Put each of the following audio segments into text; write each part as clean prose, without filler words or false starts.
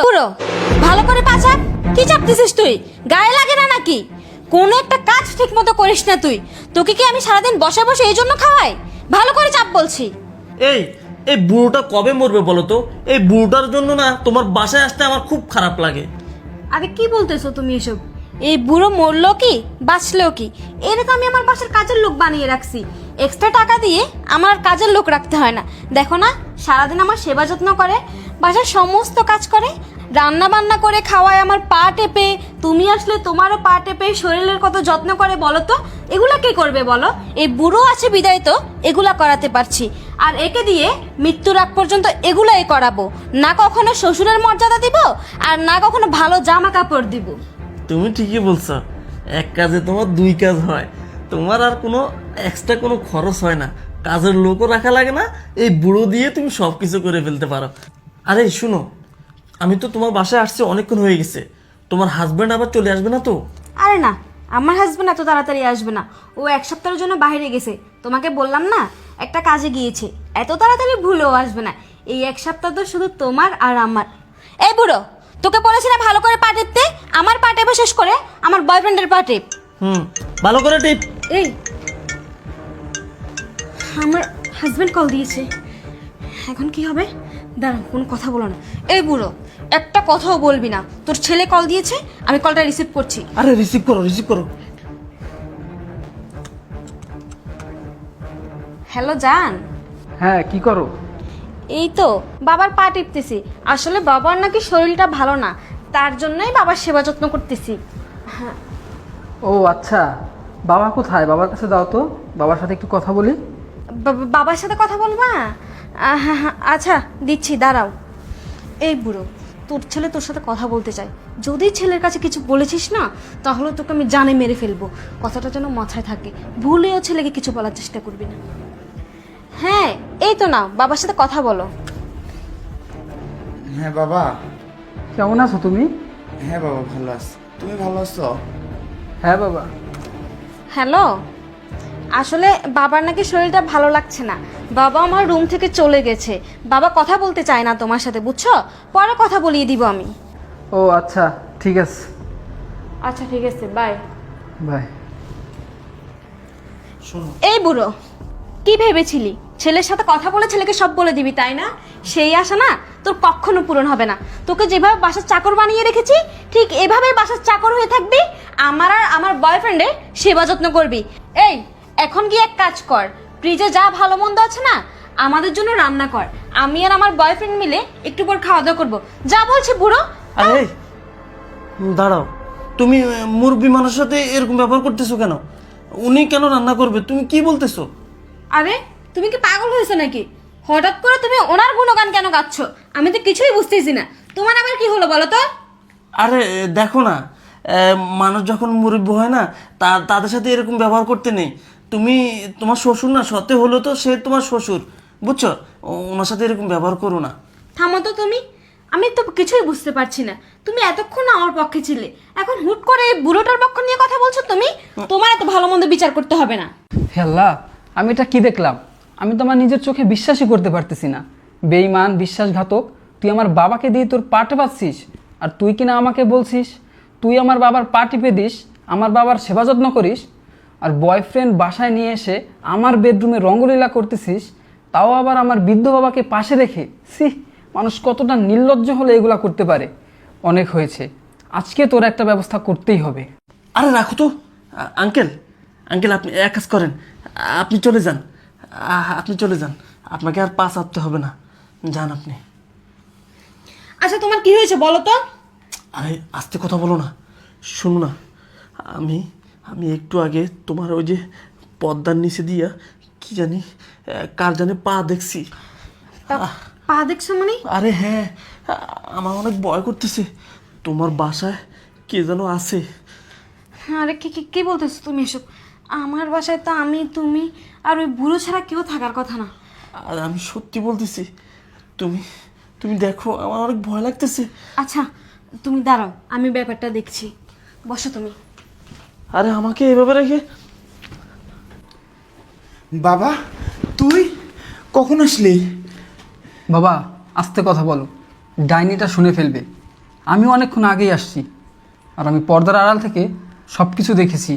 বুড়ো ভালো করে পাচা। কি চাপতেছিস তুই? গায়ে লাগে না নাকি? কোনো একটা কাজ ঠিক মতো করিস না তুই। তোকে কি আমি সারাদিন বসে বসে এই জন্য খাওয়াই? ভালো করে চাপ বলছি। এই এই বুড়োটা কবে মরবে বলো তো? এই বুড়োটার জন্য না তোমার বাসায় আসতে আমার খুব খারাপ লাগে। আরে কি বলতেছো তুমি এসব? এই বুড়ো মরলো কি বাঁচলো কি, এর তো আমি আমার বাসার কাজের লোক বানিয়ে রাখছি। এক্সট্রা টাকা দিয়ে আমার কাজের লোক রাখতে হয় না। দেখো না, সারাদিন আমার সেবা যত্ন করে, বাসার সমস্ত কাজ করে, রান্না বান্না করে খাওয়ায়, আমার পা টেপে, তুমি আসলে তোমারও পা টেপে শরীরের কত যত্ন করে বলো তো। এগুলা কে করবে বলো? এই বুড়ো আছে বিদায় তো এগুলা করাতে পারছি। আর একে দিয়ে মৃত্যুর আগ পর্যন্ত এগুলাই করাবো না। কখনো শ্বশুরের মর্যাদা দিব, আর না কখনো ভালো জামা কাপড় দিব। তুমি ঠিকই বলছো, এক কাজে তোমার দুই কাজ হয়। তোমার আর কোনো এক্সট্রা কোনো খরচ হয় না, কাজের লোকও রাখা লাগে না। এই বুড়ো দিয়ে তুমি সব কিছু করে ফেলতে পারো। আরে শুনো, আমি তো তোমার বাসায় আসছি অনেকক্ষণ হয়ে গেছে। তোমার হাজব্যান্ড আবার চলে আসবে না তো? আরে না, আমার হাজবেন্ড এত তাড়াতাড়ি আসবে না। ও এক সপ্তাহের জন্য বাইরে গেছে, তোমাকে বললাম না, একটা কাজে গিয়েছে। এত তাড়াতাড়ি ভুলেও আসবে না। এই এক সপ্তাহ তো শুধু তোমার আর আমার। এই বুড়ো, তোকে বলেছি না ভালো করে পা টিপতে? আমার পা টেপে শেষ করে আমার বয়ফ্রেন্ডের পা টিপ। ভালো করে টিপ। এই আমার হাজবেন্ড কল দিয়েছে, এখন কি হবে? দাঁড়াও, কোনো কথা বলো না। এই বুড়ো, একটা কথাও বলবি না। তোর ছেলে কল দিয়েছে, আমি কলটা রিসিভ করছি। আরে রিসিভ করো, রিসিভ করো। হ্যালো জান। হ্যাঁ, কি করো? এই তো বাবার পা টিপতেছি। আসলে বাবার নাকি শরীরটা ভালো না, তার জন্যই বাবার সেবা যত্ন করতেছি। ও আচ্ছা, বাবা কোথায়? বাবার কাছে দাও তো, বাবার সাথে একটু কথা বলি। বাবার সাথে কথা বলবা? হ্যাঁ হ্যাঁ, আচ্ছা দিচ্ছি, দাঁড়াও। এই বুড়ো, তোর ছেলে তোর সাথে কথা বলতে চাই। যদি ছেলের কাছে কিছু বলেছিস না, তাহলে তোকে আমি জানে মেরে ফেলবো। কথাটা যেন মাথায় থাকে, ভুলেও ছেলেকে কিছু বলার চেষ্টা করবি না। হ্যাঁ, এই তো নাও, বাবার সাথে কথা বলো। হ্যাঁ বাবা। কেমন আছো তুমি? হ্যাঁ বাবা, ভালো আছি। তুমি ভালো আছো? হ্যাঁ বাবা। হ্যালো, আসলে বাবার নাকি শরীরটা ভালো লাগছে না। বাবা আমার রুম থেকে চলে গেছে। বাবা কথা বলতে চায় না তোমার সাথে, বুঝছো? পরে কথা বলিয়ে দিব আমি। ও আচ্ছা, ঠিক আছে, আচ্ছা ঠিক আছে, বাই। বাই। শোনো, এই বুড়ো, কি ভেবেছিলি ছেলের সাথে কথা বলে ছেলেকে সব বলে দিবি, তাই না? সেই আশা না তোর কখনো পূরণ হবে না। তোকে যেভাবে বাসার চাকর বানিয়ে রেখেছি, ঠিক এভাবেই বাসার চাকর হয়ে থাকবি। আমার আর আমার বয়ফ্রেন্ডের সেবা যত্ন করবি। এই এখন গিয়ে এক কাজ কর, ফ্রিজে যা ভালো মন্দ আছে না, আমাদের জন্য রান্না কর। আমি আর আমার বয়ফ্রেন্ড মিলে একটু পর খাওয়া দাওয়া করবো। যা বলছি বুড়ো। আরে দাঁড়াও, তুমি মুরব্বী মানুষের সাথে এরকম ব্যবহার করতেছো কেন? উনি কেন রান্না করবে? তুমি কি বলতেছো? আরে তুমি কি পাগল হয়েছো নাকি? হঠাৎ করে তুমি ওনার গুণগান কেন গাচ্ছ? আমি তো কিছুই বুঝতেছি না। তোমার আবার কি হলো বলো তো? আরে দেখো না, মানুষ যখন মুরব্বী হয় না, তাদের সাথে এরকম ব্যবহার করতে নেই। তুমি তোমার শ্বশুর না, সতে হলো তো সে তোমার শ্বশুর, বুঝছো? ওনার সাথে এরকম ব্যবহার করো না। থামো তো তুমি, আমি তো কিছুই বুঝতে পারছি না। তুমি এতক্ষণ আমার পক্ষে ছিলে, এখন হুট করে এই বুড়োটার পক্ষ নিয়ে কথা বলছো তুমি? তোমার এত ভালো মন্দ বিচার করতে হবে না। হে আল্লাহ, আমি এটা কি দেখলাম? আমি তো আমার নিজের চোখে বিশ্বাসই করতে পারতেছি না। বেঈমান, বিশ্বাসঘাতক, তুই আমার বাবাকে দিয়ে তোর পা টেপাচ্ছিস, আর তুই কিনা আমাকে বলছিস তুই আমার বাবার পা টিপে দিস, আমার বাবার সেবা যত্ন করিস, আর বয়ফ্রেন্ড বাসায় নিয়ে এসে আমার বেডরুমে রঙ্গলীলা করতেছিস, তাও আবার আমার বৃদ্ধ বাবাকে পাশে রেখে। সি, মানুষ কতটা নির্লজ্জ হলে এগুলা করতে পারে। অনেক হয়েছে, আজকে তোর একটা ব্যবস্থা করতেই হবে। আরে রাখো তো। আঙ্কেল, আঙ্কেল আপনি এক কাজ করেন, আপনি চলে যান। আপনি চলে যান, আপনাকে আর পা চাপতে হবে না, যান আপনি। আচ্ছা তোমার কি হয়েছে বলো তো? আরে আস্তে কথা বলো না, শোনো না। আমি আমি একটু আগে তোমার ওই যে পর্দার নিচে দিয়া কি জানি কার জানে পা দেখছি। পা দেখছো মানে? আরে হ্যাঁ, আমার অনেক ভয় করতেছে। তোমার বাসায় কে যেন আছে। আরে কি কি কি বলতেছো তুমি এসব? আমার বাসায় তো আমি, তুমি আর ওই বুড়ো ছাড়া কেউ থাকার কথা না। আর আমি সত্যি বলতেছি, তুমি তুমি দেখো, আমার অনেক ভয় লাগতেছে। আচ্ছা তুমি দাঁড়াও, আমি ব্যাপারটা দেখছি। বসো তুমি। আরে আমাকে এভাবে রেখে? বাবা, তুই কখন আসলি? বাবা আস্তে কথা বলো, ডাইনিটা শুনে ফেলবে। আমি অনেকক্ষণ আগেই আসছি, আর আমি পর্দার আড়াল থেকে সব কিছু দেখেছি।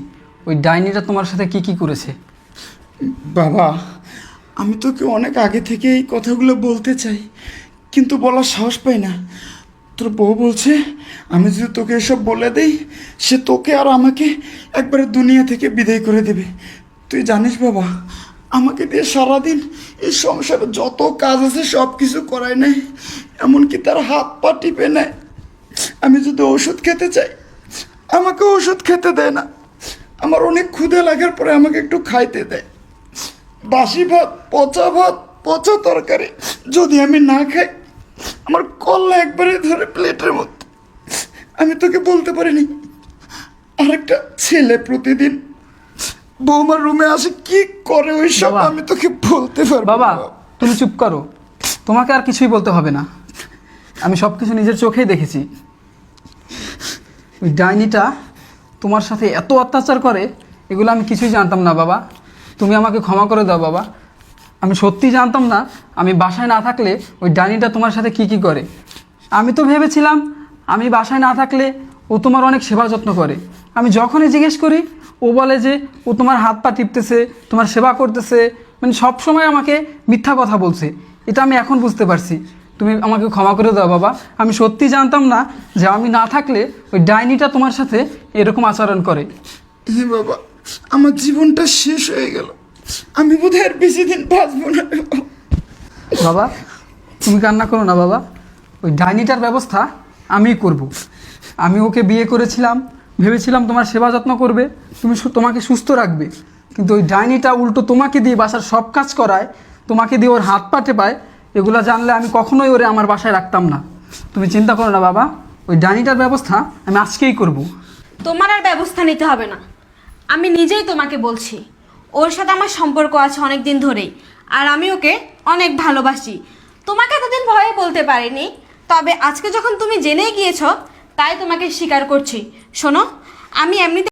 ওই ডাইনিটা তোমার সাথে কি কি করেছে। বাবা, আমি তোকে অনেক আগে থেকে এই কথাগুলো বলতে চাই, কিন্তু বলার সাহস পাই না। তোর বউ বলছে আমি যদি তোকে এসব বলে দেই, সে তোকে আর আমাকে একবারে দুনিয়া থেকে বিদায় করে দেবে। তুই জানিস বাবা, আমাকে দিয়ে সারাদিন এই সংসারে যত কাজ আছে সব কিছু করায় নেয়, এমনকি তার হাত পা টিপে নেয়। আমি যদি ওষুধ খেতে চাই, আমাকে ওষুধ খেতে দেয় না। আমার অনেক ক্ষুধা লাগার পরে আমাকে একটু খাইতে দেয়। বাসি ভাত, পচা তরকারি যদি আমি না খাই, আমার কল্লা একবারে ধরে প্লেটের মধ্যে। আমি তোকে বলতে পারিনি, আরেকটা ছেলে প্রতিদিন বৌমার রুমে আসে, কি করে ওই সব বাবা, আমি তোকে বলতে পারবো না। বাবা তুমি চুপ করো, তোমাকে আর কিছুই বলতে হবে না। আমি সব কিছু নিজের চোখেই দেখেছি। ওই ডাইনিটা তোমার সাথে এত অত্যাচার করে, এগুলো আমি কিছুই জানতাম না বাবা। তুমি আমাকে ক্ষমা করে দাও বাবা। আমি সত্যি জানতাম না আমি বাসায় না থাকলে ওই ডাইনিটা তোমার সাথে কি কি করে। আমি তো ভেবেছিলাম আমি বাসায় না থাকলে ও তোমার অনেক সেবা যত্ন করে। আমি যখনই জিজ্ঞেস করি ও বলে যে ও তোমার হাত পা টিপতেছে, তোমার সেবা করতেছে, মানে সব সময় আমাকে মিথ্যা কথা বলছে। এটা আমি এখন বুঝতে পারছি। তুমি আমাকে ক্ষমা করে দাও বাবা। আমি সত্যি জানতাম না যে আমি না থাকলে ওই ডাইনিটা তোমার সাথে এরকম আচরণ করে। হে বাবা, আমার জীবনটা শেষ হয়ে গেল। আমি বোধহয় আর বেশি দিন বাঁচবো না। বাবা তুমি কান্না করো না বাবা। ওই ডাইনিটার ব্যবস্থা আমিই করব। আমি ওকে বিয়ে করেছিলাম, ভেবেছিলাম তোমার সেবা যত্ন করবে, তোমাকে সুস্থ রাখবে। কিন্তু ওই ডাইনিটা উল্টো তোমাকে দিয়ে বাসার সব কাজ করায়, তোমাকে দিয়ে ওর হাত পা টেপায়। এগুলো জানলে আমি কখনোই ওরে আমার বাসায় রাখতাম না। তুমি চিন্তা করো না বাবা, ওই ডাইনিটার ব্যবস্থা আমি আজকেই করব। তোমার আর ব্যবস্থা নিতে হবে না, আমি নিজেই তোমাকে বলছি। ওর সাথে আমার সম্পর্ক আছে অনেক দিন ধরেই, আর আমি ওকে অনেক ভালোবাসি। তোমাকে এতদিন ভয়ে বলতে পারিনি, তবে আজকে যখন তুমি জেনে গিয়েছো তাই তোমাকে স্বীকার করছি। শোনো, আমি এমনিতে